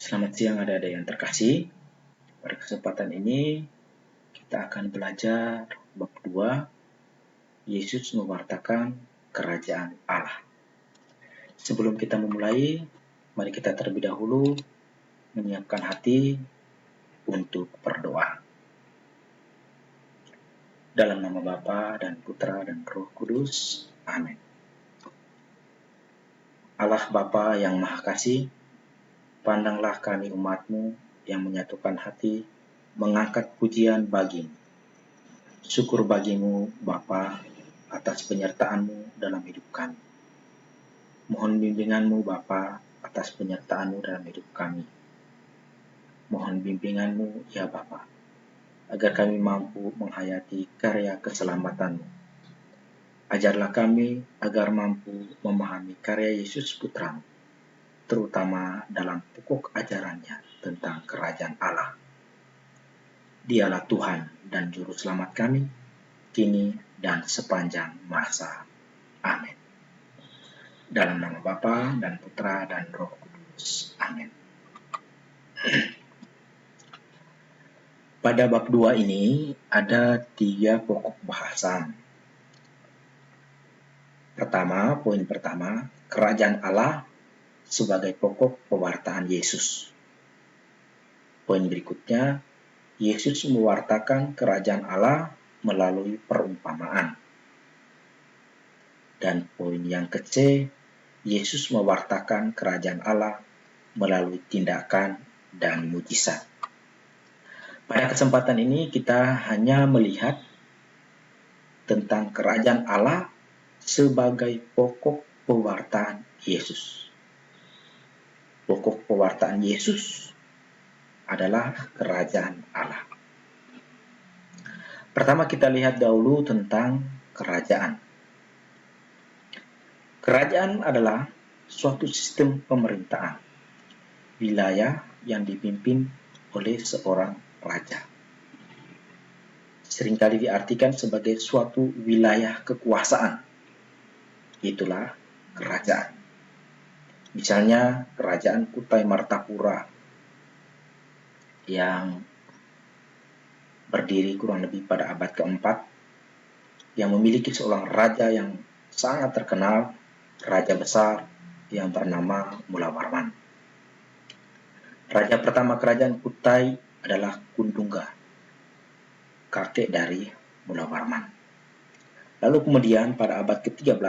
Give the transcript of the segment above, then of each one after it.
Selamat siang adik-adik yang terkasih. Pada kesempatan ini kita akan belajar bab 2, Yesus mewartakan kerajaan Allah. Sebelum kita memulai, mari kita terlebih dahulu menyiapkan hati untuk berdoa. Dalam nama Bapa dan Putra dan Roh Kudus. Amin. Allah Bapa yang Maha Kasih, pandanglah kami umat-Mu yang menyatukan hati mengangkat pujian bagi-Mu. Syukur bagi-Mu Bapa atas penyertaan-Mu dalam hidup kami. Mohon bimbingan-Mu Bapa atas penyertaan-Mu dalam hidup kami. Mohon bimbingan-Mu ya Bapa, agar kami mampu menghayati karya keselamatan-Mu. Ajarlah kami agar mampu memahami karya Yesus Putra-Mu, terutama dalam pokok ajarannya tentang kerajaan Allah. Dialah Tuhan dan Juru Selamat kami, kini dan sepanjang masa. Amin. Dalam nama Bapa dan Putra dan Roh Kudus. Amin. Pada bab 2 ini ada 3 pokok bahasan. Poin pertama, kerajaan Allah sebagai pokok pewartaan Yesus. Poin berikutnya, Yesus mewartakan kerajaan Allah melalui perumpamaan. Dan poin yang ke-C, Yesus mewartakan kerajaan Allah melalui tindakan dan mujizat. Pada kesempatan ini kita hanya melihat tentang kerajaan Allah sebagai pokok pewartaan Yesus. Pokok pewartaan Yesus adalah kerajaan Allah. Pertama kita lihat dahulu tentang kerajaan. Kerajaan adalah suatu sistem pemerintahan wilayah yang dipimpin oleh seorang raja. Seringkali diartikan sebagai suatu wilayah kekuasaan. Itulah kerajaan. Misalnya kerajaan Kutai Martapura yang berdiri kurang lebih pada abad ke-4 yang memiliki seorang raja yang sangat terkenal, raja besar yang bernama Mula Warman. Raja pertama kerajaan Kutai adalah Kundungga, kakek dari Mula Warman. Lalu kemudian pada abad ke-13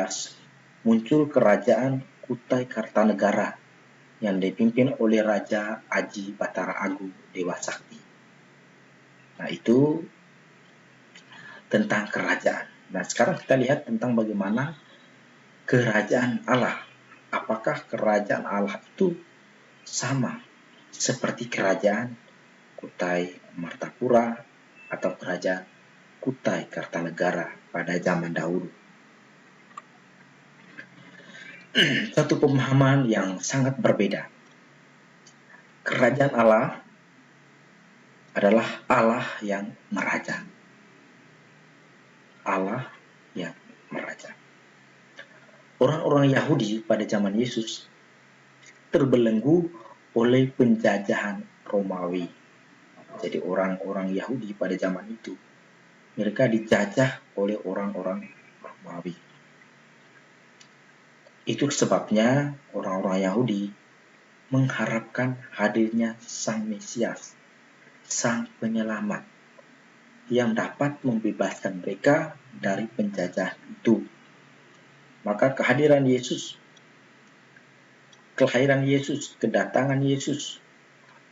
muncul kerajaan Kutai Kartanegara yang dipimpin oleh Raja Aji Batara Agung Dewa Sakti. Nah, itu tentang kerajaan. Nah, sekarang kita lihat tentang bagaimana kerajaan Allah. Apakah kerajaan Allah itu sama seperti kerajaan Kutai Martapura atau kerajaan Kutai Kartanegara pada zaman dahulu? Satu pemahaman yang sangat berbeda. Kerajaan Allah adalah Allah yang meraja. Allah yang meraja. Orang-orang Yahudi pada zaman Yesus terbelenggu oleh penjajahan Romawi. Jadi orang-orang Yahudi pada zaman itu, mereka dijajah oleh orang-orang Romawi. Itu sebabnya orang-orang Yahudi mengharapkan hadirnya Sang Mesias, Sang Penyelamat, yang dapat membebaskan mereka dari penjajahan itu. Maka kehadiran Yesus, kelahiran Yesus, kedatangan Yesus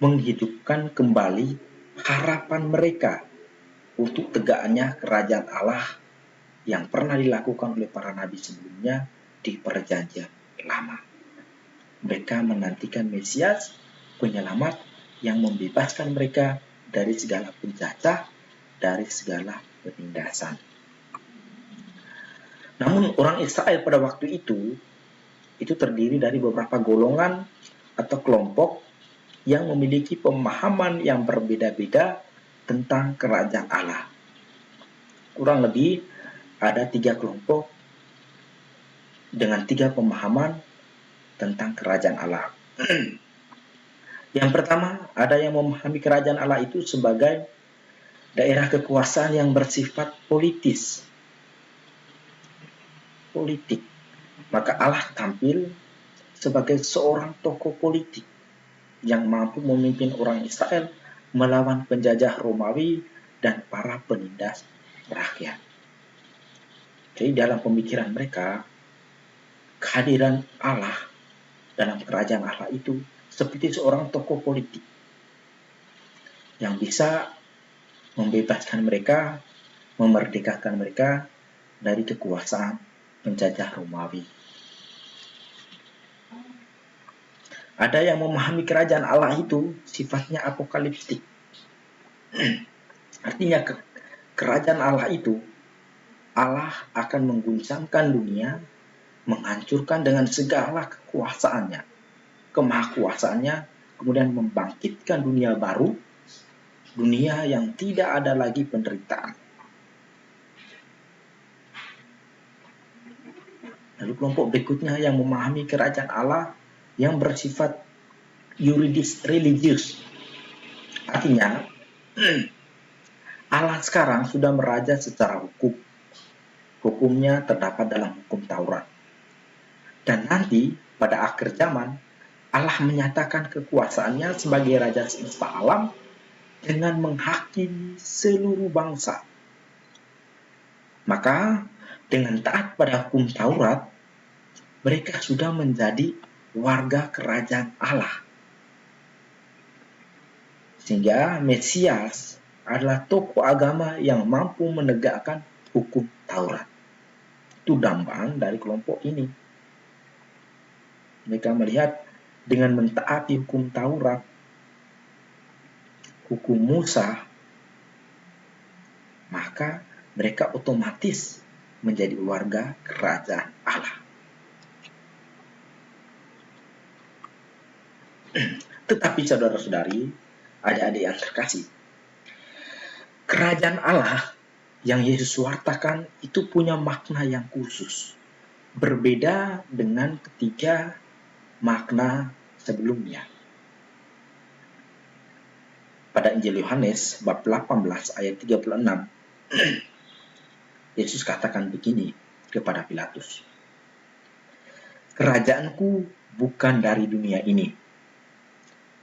menghidupkan kembali harapan mereka untuk tegaknya kerajaan Allah yang pernah dilakukan oleh para nabi sebelumnya di perjanjian lama. Mereka menantikan Mesias, penyelamat yang membebaskan mereka dari segala penjajah, dari segala penindasan. Namun orang Israel pada waktu itu terdiri dari beberapa golongan atau kelompok yang memiliki pemahaman yang berbeda-beda tentang kerajaan Allah. Kurang lebih ada 3 kelompok dengan 3 pemahaman tentang kerajaan Allah. Yang pertama, ada yang memahami kerajaan Allah itu sebagai daerah kekuasaan yang bersifat politik. Maka Allah tampil sebagai seorang tokoh politik yang mampu memimpin orang Israel melawan penjajah Romawi dan para penindas rakyat. Jadi dalam pemikiran mereka, kehadiran Allah dalam kerajaan Allah itu seperti seorang tokoh politik yang bisa membebaskan mereka, memerdekakan mereka dari kekuasaan penjajah Romawi. Ada yang memahami kerajaan Allah itu sifatnya apokaliptik. Artinya kerajaan Allah itu, Allah akan mengguncangkan dunia, menghancurkan dengan segala kekuasaannya, kemahakuasaannya, kemudian membangkitkan dunia baru, dunia yang tidak ada lagi penderitaan. Lalu kelompok berikutnya yang memahami kerajaan Allah yang bersifat yuridis religius. Artinya, Allah sekarang sudah meraja secara hukum. Hukumnya terdapat dalam hukum Taurat. Dan nanti pada akhir zaman, Allah menyatakan kekuasaannya sebagai Raja semesta alam dengan menghakimi seluruh bangsa. Maka dengan taat pada hukum Taurat, mereka sudah menjadi warga kerajaan Allah. Sehingga Mesias adalah tokoh agama yang mampu menegakkan hukum Taurat. Itu dambaan dari kelompok ini. Mereka melihat dengan mentaati hukum Taurat, hukum Musa, maka mereka otomatis menjadi warga kerajaan Allah. Tetapi saudara-saudari, adik-adik yang terkasih, kerajaan Allah yang Yesus wartakan itu punya makna yang khusus, berbeda dengan ketiga makna sebelumnya. Pada Injil Yohanes bab 18 ayat 36, Yesus katakan begini kepada Pilatus, "Kerajaanku bukan dari dunia ini.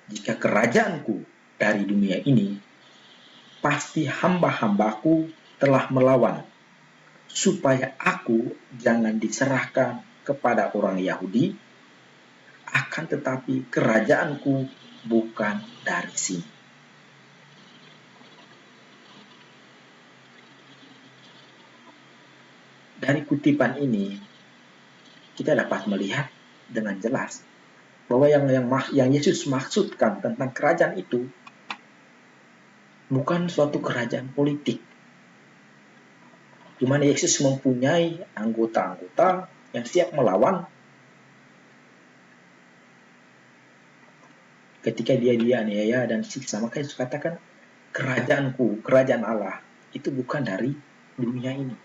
Jika kerajaanku dari dunia ini, pasti hamba-hambaku telah melawan, supaya aku jangan diserahkan kepada orang Yahudi, akan tetapi kerajaanku bukan dari sini." Dari kutipan ini, kita dapat melihat dengan jelas bahwa yang Yesus maksudkan tentang kerajaan itu bukan suatu kerajaan politik, di mana Yesus mempunyai anggota-anggota yang siap melawan ketika dia dianiaya dan siksa. Maka Yesus katakan, kerajaanku, kerajaan Allah itu bukan dari dunia ini.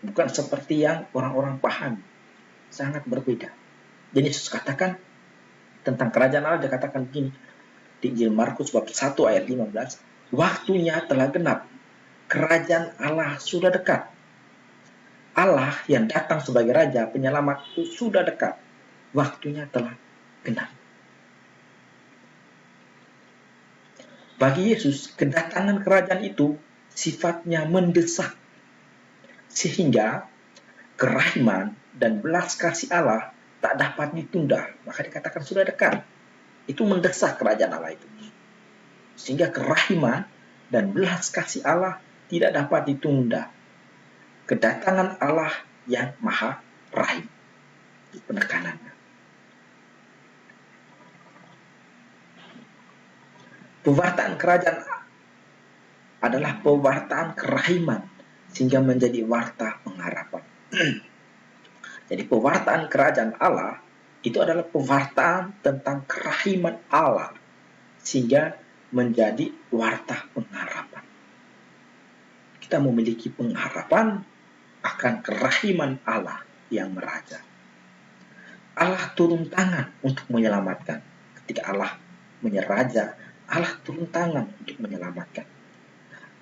Bukan seperti yang orang-orang paham, sangat berbeda. Jadi Yesus katakan tentang kerajaan Allah, dia katakan begini di Injil Markus bab 1 ayat 15, "Waktunya telah genap, kerajaan Allah sudah dekat. Allah yang datang sebagai Raja Penyelamat itu sudah dekat. Waktunya telah genap." Bagi Yesus, kedatangan kerajaan itu sifatnya mendesak, sehingga kerahiman dan belas kasih Allah tak dapat ditunda. Maka dikatakan sudah dekat. Itu mendesak kerajaan Allah itu. Sehingga kerahiman dan belas kasih Allah tidak dapat ditunda. Kedatangan Allah yang maha rahim. Penekanannya. Pewartaan kerajaan adalah pewartaan kerahiman, sehingga menjadi warta pengharapan. Jadi pewartaan kerajaan Allah itu adalah pewartaan tentang kerahiman Allah, sehingga menjadi warta pengharapan. Kita memiliki pengharapan akan kerahiman Allah yang meraja. Allah turun tangan untuk menyelamatkan. ketika Allah menyeraja, Allah turun tangan untuk menyelamatkan.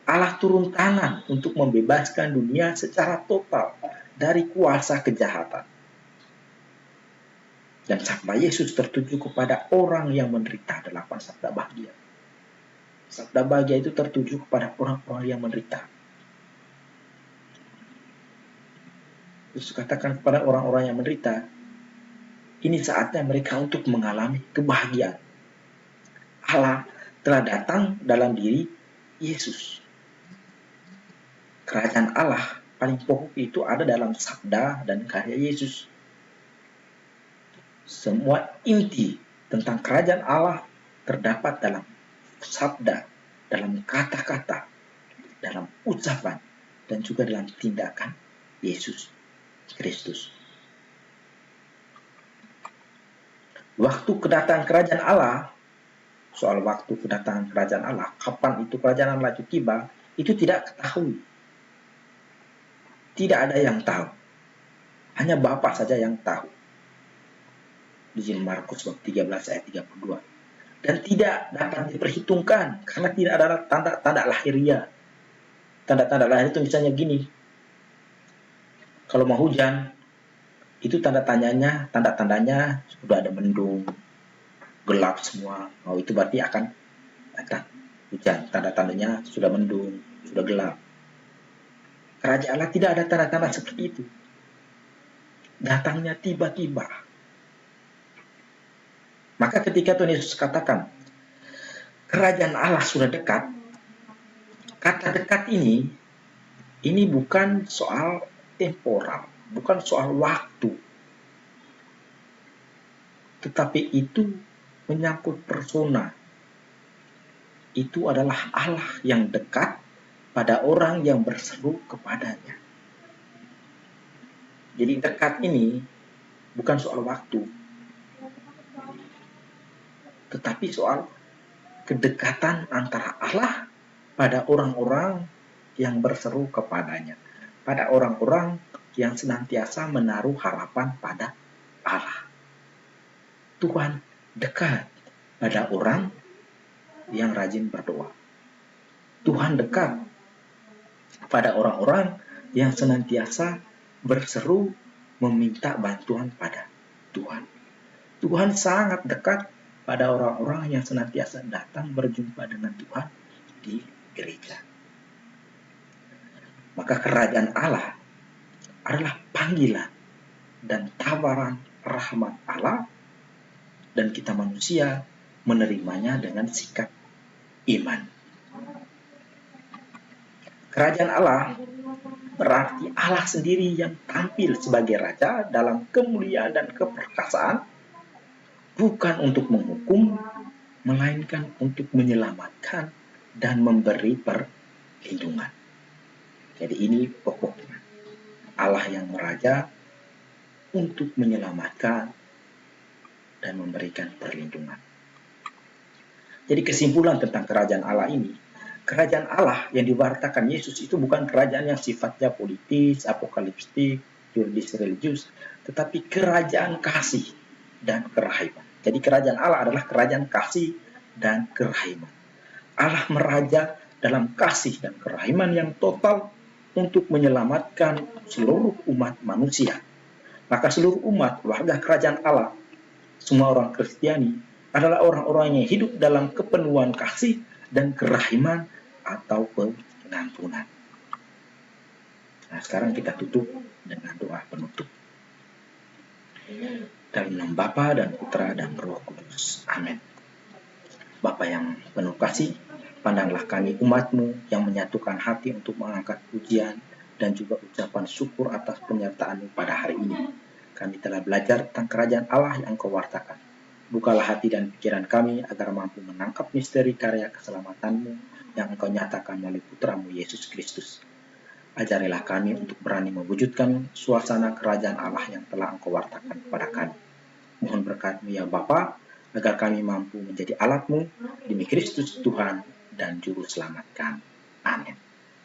Allah turun tangan untuk membebaskan dunia secara total dari kuasa kejahatan. Dan sabda Yesus tertuju kepada orang yang menderita, 8 sabda bahagia. Sabda bahagia itu tertuju kepada orang-orang yang menderita. Yesus katakan kepada orang-orang yang menderita, ini saatnya mereka untuk mengalami kebahagiaan. Allah telah datang dalam diri Yesus. Kerajaan Allah paling pokok itu ada dalam sabda dan karya Yesus. Semua inti tentang kerajaan Allah terdapat dalam sabda, dalam kata-kata, dalam ucapan, dan juga dalam tindakan Yesus Kristus. Waktu kedatangan kerajaan Allah, soal waktu kedatangan kerajaan Allah, kapan itu kerajaan Allah itu tiba, itu tidak ketahui. Tidak ada yang tahu. Hanya Bapa saja yang tahu. Di Markus bab 13 ayat 32. Dan tidak dapat diperhitungkan karena tidak ada tanda-tanda lahiriah. Tanda-tanda lahir itu misalnya gini. Kalau mau hujan, itu tanda-tandanya sudah ada mendung, gelap semua. Oh, itu berarti akan datang hujan. Tanda-tandanya sudah mendung, sudah gelap. Kerajaan Allah tidak ada tanda-tanda seperti itu. Datangnya tiba-tiba. Maka ketika Tuhan Yesus katakan, kerajaan Allah sudah dekat, kata dekat ini bukan soal temporal, bukan soal waktu. Tetapi itu menyangkut persona. Itu adalah Allah yang dekat pada orang yang berseru kepadanya. Jadi dekat ini bukan soal waktu, tetapi soal kedekatan antara Allah pada orang-orang yang berseru kepadanya, pada orang-orang yang senantiasa menaruh harapan pada Allah. Tuhan dekat pada orang yang rajin berdoa. Tuhan dekat pada orang-orang yang senantiasa berseru meminta bantuan pada Tuhan. Tuhan sangat dekat pada orang-orang yang senantiasa datang berjumpa dengan Tuhan di gereja. Maka kerajaan Allah adalah panggilan dan tawaran rahmat Allah, dan kita manusia menerimanya dengan sikap iman. Kerajaan Allah berarti Allah sendiri yang tampil sebagai raja dalam kemuliaan dan keperkasaan, bukan untuk menghukum, melainkan untuk menyelamatkan dan memberi perlindungan. Jadi ini pokoknya. Allah yang meraja untuk menyelamatkan dan memberikan perlindungan. Jadi kesimpulan tentang kerajaan Allah ini, kerajaan Allah yang diwartakan Yesus itu bukan kerajaan yang sifatnya politis, apokaliptik, juridis religius, tetapi kerajaan kasih dan kerahiman. Jadi kerajaan Allah adalah kerajaan kasih dan kerahiman. Allah meraja dalam kasih dan kerahiman yang total untuk menyelamatkan seluruh umat manusia. Maka seluruh umat warga kerajaan Allah, semua orang Kristiani, adalah orang-orang yang hidup dalam kepenuhan kasih dan kerahiman atau pengampunan. Nah, sekarang kita tutup dengan doa penutup. Dalam nama Bapa dan Putra dan Roh Kudus. Amin. Bapa yang penuh kasih, pandanglah kami umat-Mu yang menyatukan hati untuk mengangkat pujian dan juga ucapan syukur atas penyertaan-Mu pada hari ini. Kami telah belajar tentang kerajaan Allah yang Engkau wartakan. Bukalah hati dan pikiran kami agar mampu menangkap misteri karya keselamatan-Mu yang Engkau nyatakan melalui Putra-Mu Yesus Kristus. Ajarilah kami untuk berani mewujudkan suasana kerajaan Allah yang telah Engkau wartakan kepada kami. Mohon berkat-Mu ya Bapa, agar kami mampu menjadi alat-Mu demi Kristus Tuhan dan Juru Selamat kami. Amin.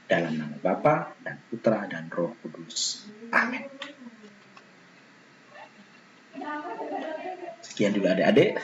Dalam nama Bapa dan Putra dan Roh Kudus. Amin. Sekian dulu adik-adik.